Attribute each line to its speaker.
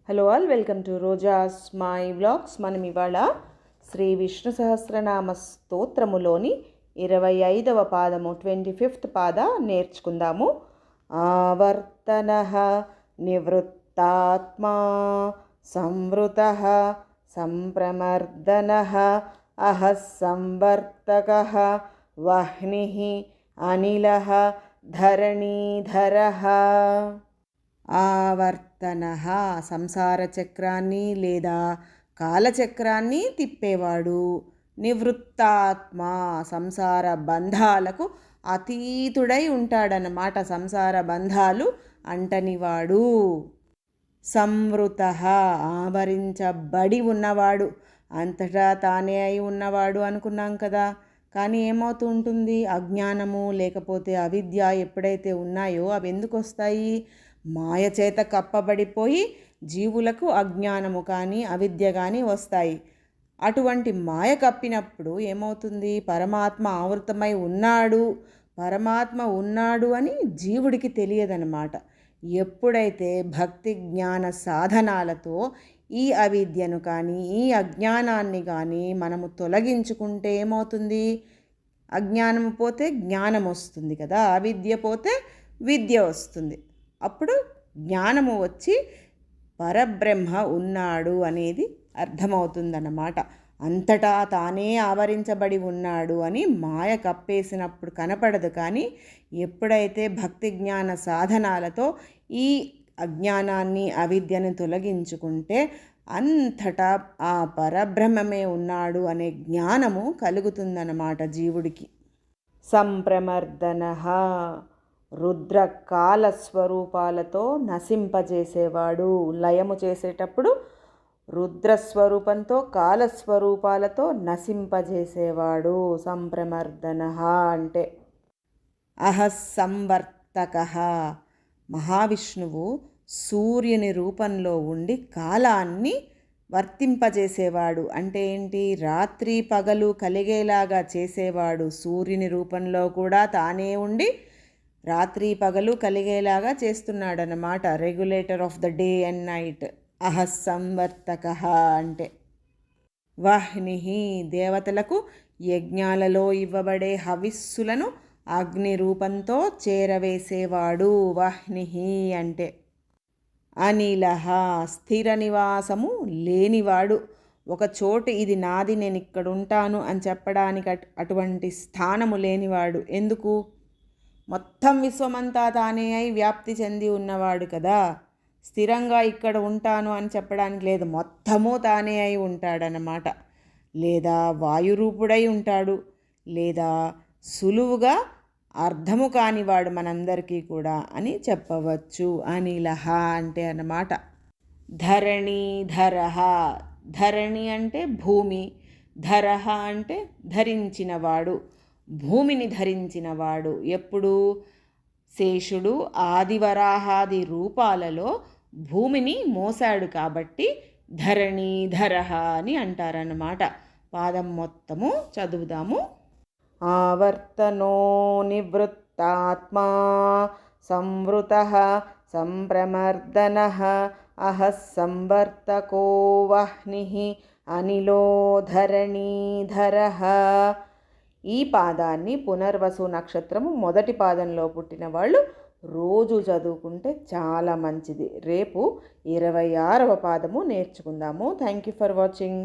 Speaker 1: Hello all, welcome to Roja's my vlogs. మనం ఇవాళ శ్రీ విష్ణు సహస్రనామ స్తోత్రములోని 25వ పాదము 25th పాద నేర్చుకుందాము. ఆవర్తన నివృత్తాత్మా సంవృత సంప్రమర్దన అహః సంవర్తక వహ్ని అనిల ధరణీధర. ఆవర్తన సంసార చక్రాన్ని లేదా కాలచక్రాన్ని తిప్పేవాడు. నివృత్తాత్మ సంసార బంధాలకు అతీతుడై ఉంటాడన్నమాట. సంసార బంధాలు అంటనివాడు. సంవృత ఆవరించబడి ఉన్నవాడు, అంతటా తానే అయి ఉన్నవాడు అనుకున్నాం కదా. కానీ ఏమవుతూ ఉంటుంది? అజ్ఞానము లేకపోతే అవిద్య ఎప్పుడైతే ఉన్నాయో అవి ఎందుకు వస్తాయి? మాయ చేత కప్పబడిపోయి జీవులకు అజ్ఞానము కానీ అవిద్య కానీ వస్తాయి. అటువంటి మాయ కప్పినప్పుడు ఏమవుతుంది? పరమాత్మ ఆవృతమై ఉన్నాడు, పరమాత్మ ఉన్నాడు అని జీవుడికి తెలియదన్నమాట. ఎప్పుడైతే భక్తి జ్ఞాన సాధనాలతో ఈ అవిద్యను కానీ ఈ అజ్ఞానాన్ని కానీ మనము తొలగించుకుంటే ఏమవుతుంది? అజ్ఞానము పోతే జ్ఞానం వస్తుంది కదా, అవిద్య పోతే విద్య వస్తుంది. అప్పుడు జ్ఞానము వచ్చి పరబ్రహ్మ ఉన్నాడు అనేది అర్థమవుతుందన్నమాట. అంతటా తానే ఆవరించబడి ఉన్నాడు అని మాయ కప్పేసినప్పుడు కనపడదు. కానీ ఎప్పుడైతే భక్తి జ్ఞాన సాధనాలతో ఈ అజ్ఞానాన్ని అవిద్యను తొలగించుకుంటే అంతటా ఆ పరబ్రహ్మమే ఉన్నాడు అనే జ్ఞానము కలుగుతుందన్నమాట జీవుడికి. సంప్రమర్దన రుద్రకాల స్వరూపాలతో నశింపజేసేవాడు. లయము చేసేటప్పుడు రుద్రస్వరూపంతో కాలస్వరూపాలతో నశింపజేసేవాడు. సంప్రమర్దన అంటే అహః సంవర్తక. మహావిష్ణువు సూర్యుని రూపంలో ఉండి కాలాన్ని వర్తింపజేసేవాడు. అంటే ఏంటి? రాత్రి పగలు కలిగేలాగా చేసేవాడు. సూర్యుని రూపంలో కూడా తానే ఉండి రాత్రి పగలు కలిగేలాగా చేస్తున్నాడన్నమాట. Regulator of the day and night. అహః సంవర్తక అంటే వహ్ని దేవతలకు యజ్ఞాలలో ఇవ్వబడే హవిస్సులను అగ్ని రూపంతో చేరవేసేవాడు. వహ్ని అంటే అనిల స్థిర నివాసము లేనివాడు. ఒక చోటు ఇది నాది, నేను ఇక్కడ ఉంటాను అని చెప్పడానికి అటువంటి స్థానము లేనివాడు. ఎందుకు? మొత్తం విశ్వమంతా తానే అయి వ్యాప్తి చెంది ఉన్నవాడు కదా. స్థిరంగా ఇక్కడ ఉంటాను అని చెప్పడానికి లేదు, మొత్తము తానే అయి ఉంటాడనమాట. లేదా వాయురూపుడై ఉంటాడు, లేదా సులువుగా అర్థము కానివాడు మనందరికీ కూడా అని చెప్పవచ్చు. అనిలహ అంటే అన్నమాట. ధరణీధర. ధరణి అంటే భూమి, ధరహ అంటే ధరించినవాడు, భూమిని ధరించినవాడు. ఎప్పుడు? శేషుడు ఆదివరాహాది రూపాలలో భూమిని మోసాడు కాబట్టి ధరణీధర అని అంటారన్నమాట. పాదం మొత్తము చదువుదాము. ఆవర్తనో నివృత్తాత్మా సంవృత సంప్రమర్దన అహః సంవర్తకో వహ్ని అనిలో ధరణీధర. ఈ పాదాన్ని పునర్వసు నక్షత్రము మొదటి పాదంలో పుట్టిన వాళ్ళు రోజు చదువుకుంటే చాలా మంచిది. రేపు 26వ పాదము నేర్చుకుందాము. Thank you for watching.